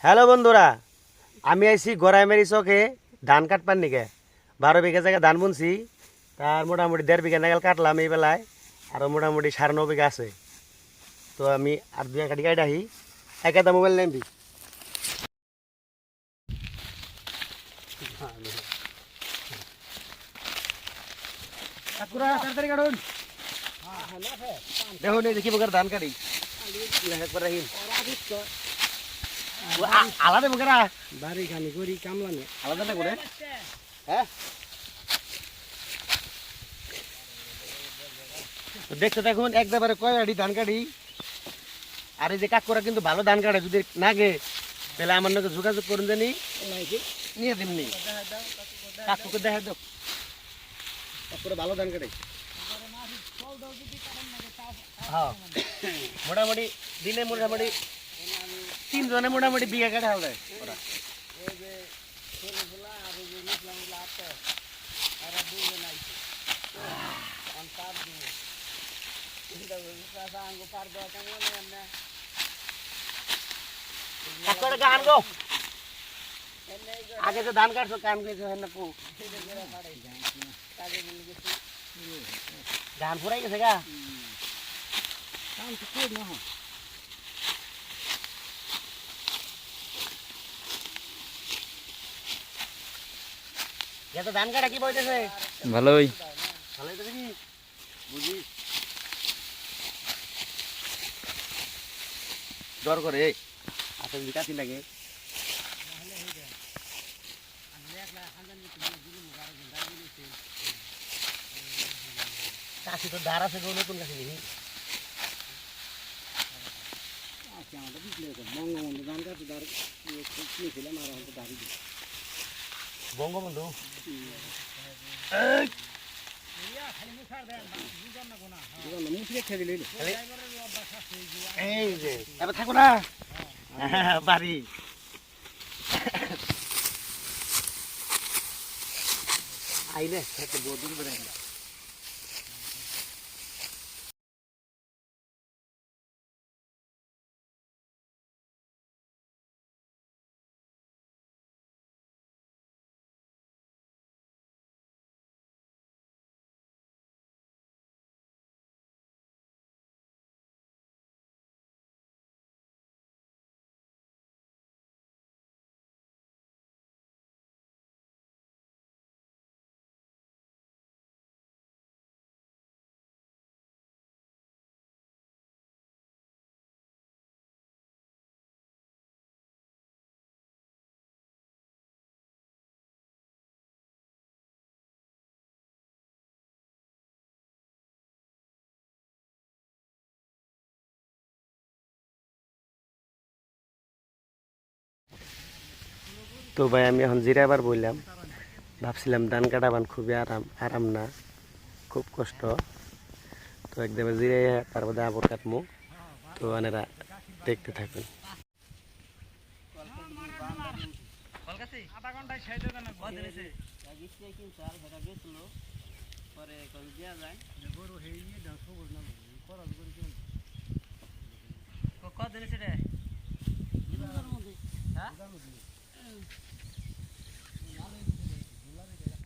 Hello বন্ধুরা, আমি আইছি গড়াইমারি চকে ধান কাটবার নিকে 12 বিঘা জায়গা ধান বুনছি। তার মোটামুটি 1.5 বিঘা নাগাল কাটলাম এই বেলায়, আরও মোটামুটি 9.5 বিঘা আছে। তো আমি আর 2 কাটি কাটি আহি একটা মোবাইল নেবি। দেখুন এই দেখি বকার ধান কাটি একবার রাখিন আলাদা বকারা বাড়ি খানি করি কামলানে আলাদা না করে। হ্যাঁ, দেখতে দেখুন একবারে কয় আড়ি ধান কাটি। আর এই যে কাকুরা কিন্তু ভালো ধান কাটে, যদি নাগে তাহলে আমার নাকি যোগাযোগ করুন জানি নিয়ে দিমনি। কাকুকে দেখা দাও, কাকুরা ভালো ধান কাটে। হ্যাঁ, মোটামুটি দিনে মোটামুটি 3 জনে মোটামুটি বিঘা কাটে হবে ওরা। গান গো আগে তো ধান কাটছো কান গেছো ধান ফুরাই গেছে গা। ধান কাটা কি বইতেছে? ভালোই ভালোই তো দেখি বুঝি ডর করে আসলে যদি কাশি লাগে। কাশি তো ধার আছে, নতুন কাশি নেই। বঙ্গবন্ধু ধান কাটে কিনেছিলাম আর হয়তো দাঁড়ি দিই বঙ্গবন্ধু মুখে খেয়ে দিলে এই যে এবার থাকো না বাড়ি। আইলে বহুত দূর তো ভাই আমি এখন জিরাবার বললাম, ভাবছিলাম ধান কাটাবান খুবই আরাম না, খুব কষ্ট। তো একদম জিরে তারপর আবার কাটমু। তো আনেরা দেখতে থাকুন।